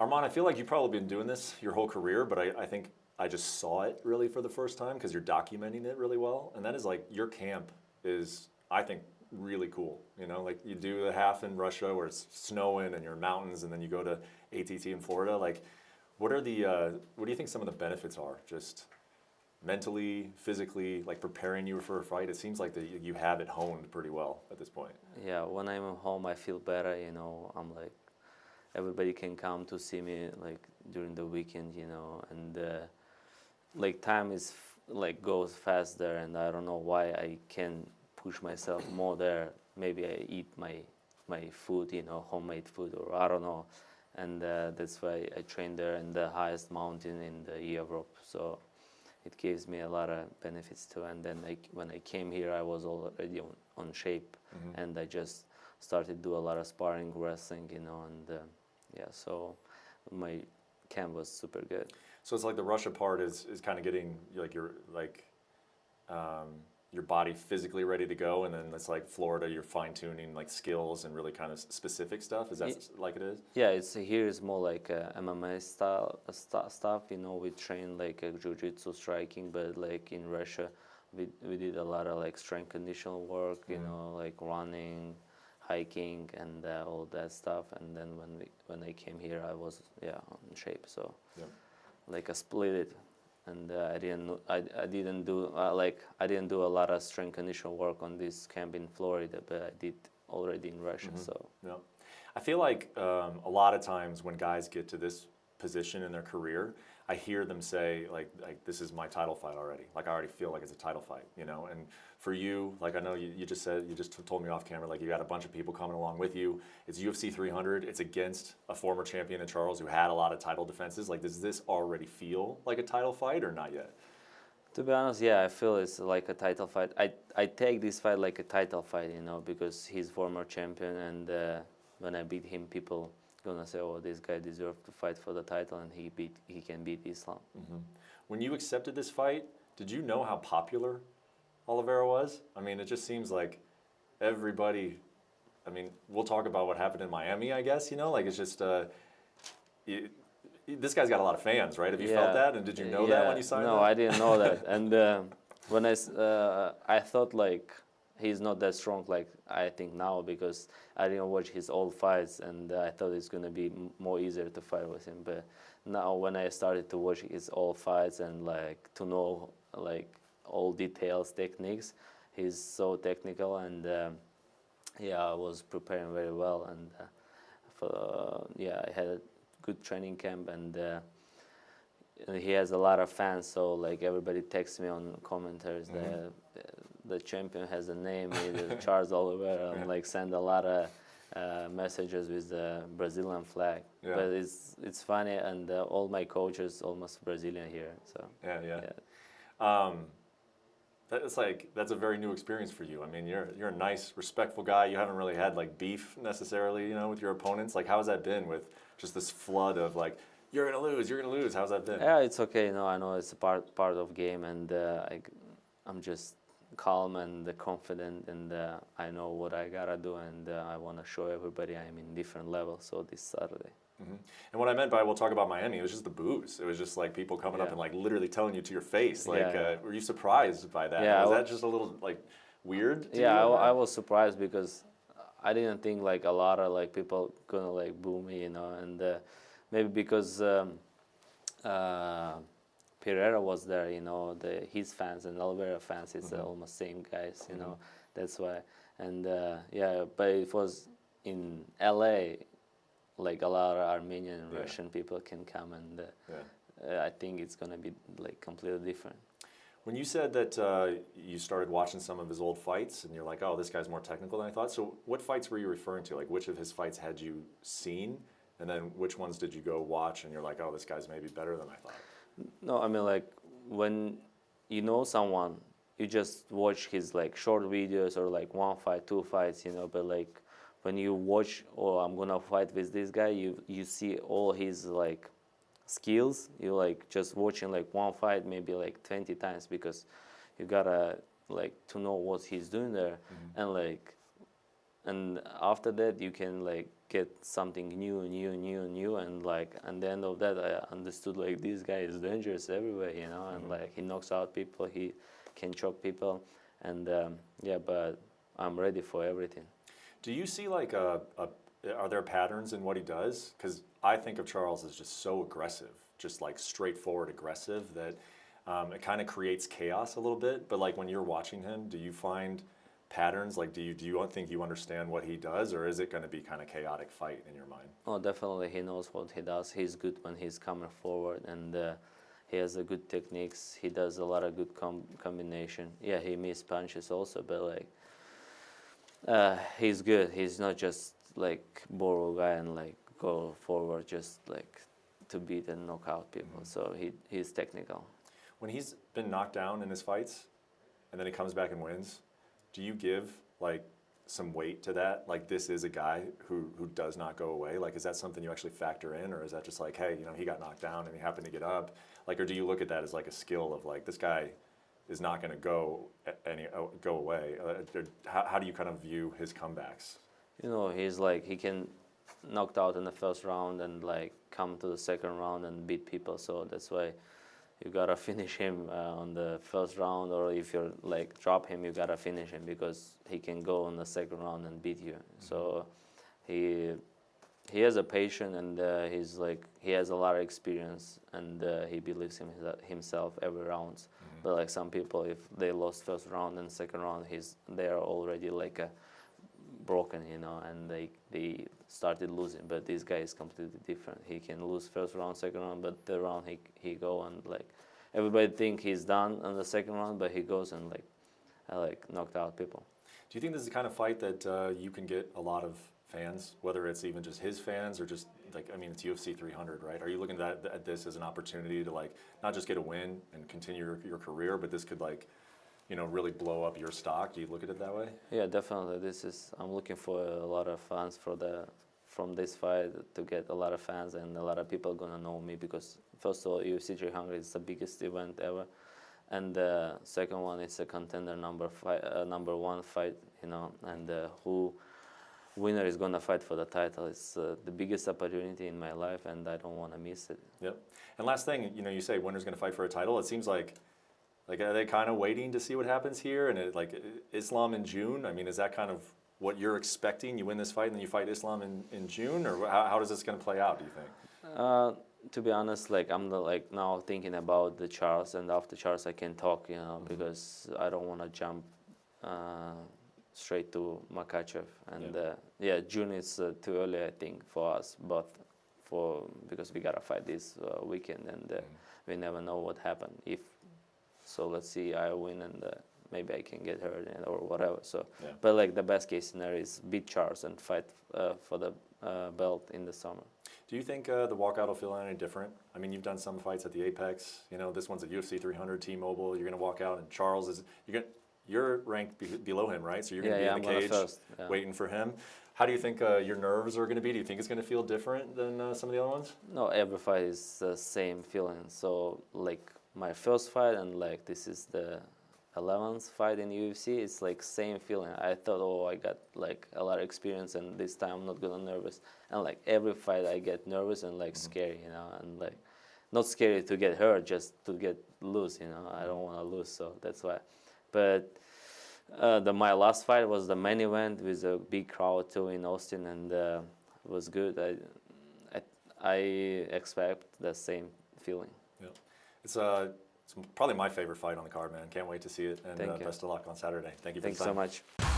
Arman, I feel like you've probably been doing this your whole career, but I think I just saw it really for the first time because you're documenting it really well. And that is like your camp is, I think, really cool. You know, like you do the half in Russia where it's snowing and you're in mountains, and then you go to ATT in Florida. Like, what do you think some of the benefits are? Just mentally, physically, like preparing you for a fight? It seems like you have it honed pretty well at this point. Yeah, when I'm at home, I feel better. I'm like everybody can come to see me like during the weekend. And like time is like goes faster, and I don't know why I can push myself more there. Maybe I eat my food, homemade food, or I don't know, and that's why I train there in the highest mountain in the Europe. So it gives me a lot of benefits too. And then when I came here, I was already on shape, and I just started do a lot of sparring, wrestling, and yeah, so my camp was super good. So it's like the Russia part is kind of getting your body physically ready to go, and then it's like Florida, you're fine tuning like skills and really kind of specific stuff. Is that like it is? Yeah, here is more like MMA style stuff. We train like jiu-jitsu striking, but like in Russia, we did a lot of like strength conditional work. Like running, hiking, and all that stuff. And then when I came here, I was in shape. So like I split it. And I didn't do a lot of strength conditional work on this camp in Florida, but I did already in Russia. So yeah, I feel like a lot of times when guys get to this position in their career, I hear them say like this is my title fight already. Like I already feel like it's a title fight, And for you, like I know you just told me off camera, like you got a bunch of people coming along with you. It's UFC 300. It's against a former champion in Charles who had a lot of title defenses. Like, does this already feel like a title fight or not yet? to be honest, yeah, I feel it's like a title fight. I take this fight like a title fight, because he's former champion, and when I beat him, people gonna say, "Oh, this guy deserves to fight for the title, and he can beat Islam." When you accepted this fight, did you know how popular Oliveira was? I mean, it just seems like everybody. I mean, we'll talk about what happened in Miami, I guess. Like it's just this guy's got a lot of fans, right? Have you felt that? And did you know that when you signed? No, I didn't know that. And when I thought like he's not that strong like I think now, because I didn't watch his old fights, and I thought it's gonna be more easier to fight with him. But now when I started to watch his old fights and like to know like all details, techniques, he's so technical, and I was preparing very well, and I had a good training camp, and he has a lot of fans, so like everybody texts me on commentaries that the champion has a name, Charles Oliveira, and like send a lot of messages with the Brazilian flag. Yeah. But it's funny, and all my coaches almost Brazilian here, so that's a very new experience for you. I mean, you're a nice, respectful guy. You haven't really had like beef necessarily, with your opponents. Like, how has that been with just this flood of like, you're gonna lose? How's that been? Yeah, it's okay. I know it's a part of game, and I'm just calm and confident, and I know what I gotta do, and I want to show everybody I'm in different levels. So this Saturday. And what I meant by, we'll talk about Miami, it was just the booze. It was just like people coming up and like literally telling you to your face. Like, were you surprised by that? Yeah, was that just a little like weird? I was surprised because I didn't think like a lot of like people gonna like boo me, and maybe because Pereira was there, his fans and Oliveira fans, it's almost same guys, that's why. And but it was in LA. Like a lot of Armenian and Russian people can come, and I think it's gonna be like completely different. When you said that you started watching some of his old fights, and you're like, "Oh, this guy's more technical than I thought." So, what fights were you referring to? Like, which of his fights had you seen, and then which ones did you go watch, and you're like, "Oh, this guy's maybe better than I thought." No, I mean like when you know someone, you just watch his like short videos or like one fight, two fights, But like when you watch, I'm gonna fight with this guy, you see all his like skills. You like just watching like one fight maybe like 20 times, because you gotta like to know what he's doing there, and after that you can like get something new, and like at the end of that I understood like this guy is dangerous everywhere, you know, and like he knocks out people, he can choke people, and yeah, but I'm ready for everything. Do you see like are there patterns in what he does? Because I think of Charles as just so aggressive, just like straightforward aggressive that it kind of creates chaos a little bit. But like when you're watching him, do you find patterns? Like do you think you understand what he does, or is it going to be kind of chaotic fight in your mind? Oh, definitely he knows what he does. He's good when he's coming forward, and he has a good techniques. He does a lot of good combination. Yeah, he misses punches also, but like he's good. He's not just like borrow guy and like go forward just like to beat and knock out people. So he's technical. When he's been knocked down in his fights, and then he comes back and wins, do you give like some weight to that? Like this is a guy who does not go away. Like is that something you actually factor in, or is that just like, hey, you know, he got knocked down and he happened to get up? Like, or do you look at that as like a skill of like this guy is not going to go away? How do you kind of view his comebacks? You know, he's like he can knocked out in the first round and like come to the second round and beat people. So that's why you gotta finish him on the first round, or if you like drop him, you gotta finish him because he can go on the second round and beat you. So he has a patience, and he's like he has a lot of experience, and he believes in himself every round. But like some people, if they lost first round and second round, they are already like broken, you know, and they started losing. But this guy is completely different. He can lose first round, second round, but the round he go and like everybody think he's done on the second round, but he goes and like knocked out people. Do you think this is the kind of fight that you can get a lot of fans, whether it's even just his fans or just like, I mean, it's UFC 300, right? Are you looking at this as an opportunity to like not just get a win and continue your career, but this could like, you know, really blow up your stock? Do you look at it that way? Yeah, definitely. I'm looking for a lot of fans from this fight, to get a lot of fans, and a lot of people gonna know me because first of all, UFC 300 is the biggest event ever, and the second one is a contender number one fight, you know, and who winner is gonna fight for the title. It's the biggest opportunity in my life, and I don't want to miss it. Yep. And last thing, you know, you say winner's gonna fight for a title. It seems like are they kind of waiting to see what happens here? And like Islam in June, I mean, is that kind of what you're expecting? You win this fight and then you fight Islam in June, or how does this going to play out, do you think? To be honest, like I'm like now thinking about the Charles, and after Charles I can talk, you know, because I don't want to jump straight to Makachev. And yeah, June is too early, I think, for us, but because we gotta fight this weekend, and we never know what happened. So let's see, I win, and maybe I can get hurt or whatever. So, but like the best case scenario is beat Charles and fight for the belt in the summer. Do you think the walkout will feel any different? I mean, you've done some fights at the Apex. You know, this one's at UFC 300, T-Mobile. You're going to walk out, and Charles you're ranked below him, right? So you're going to be in the cage waiting for him. How do you think your nerves are going to be? Do you think it's going to feel different than some of the other ones? No, every fight is the same feeling. So like my first fight, and like this is the 11th fight in UFC, it's like same feeling. I thought, oh, I got like a lot of experience, and this time I'm not gonna nervous. And like every fight I get nervous and like scary, you know, and like not scary to get hurt, just to get lose, you know. I don't want to lose, so that's why. But my last fight was the main event with a big crowd too in Austin, and it was good. I expect the same feeling. Yeah. It's probably my favorite fight on the card, man. Can't wait to see it. And best of luck on Saturday. Thank you for the time. Thanks so much.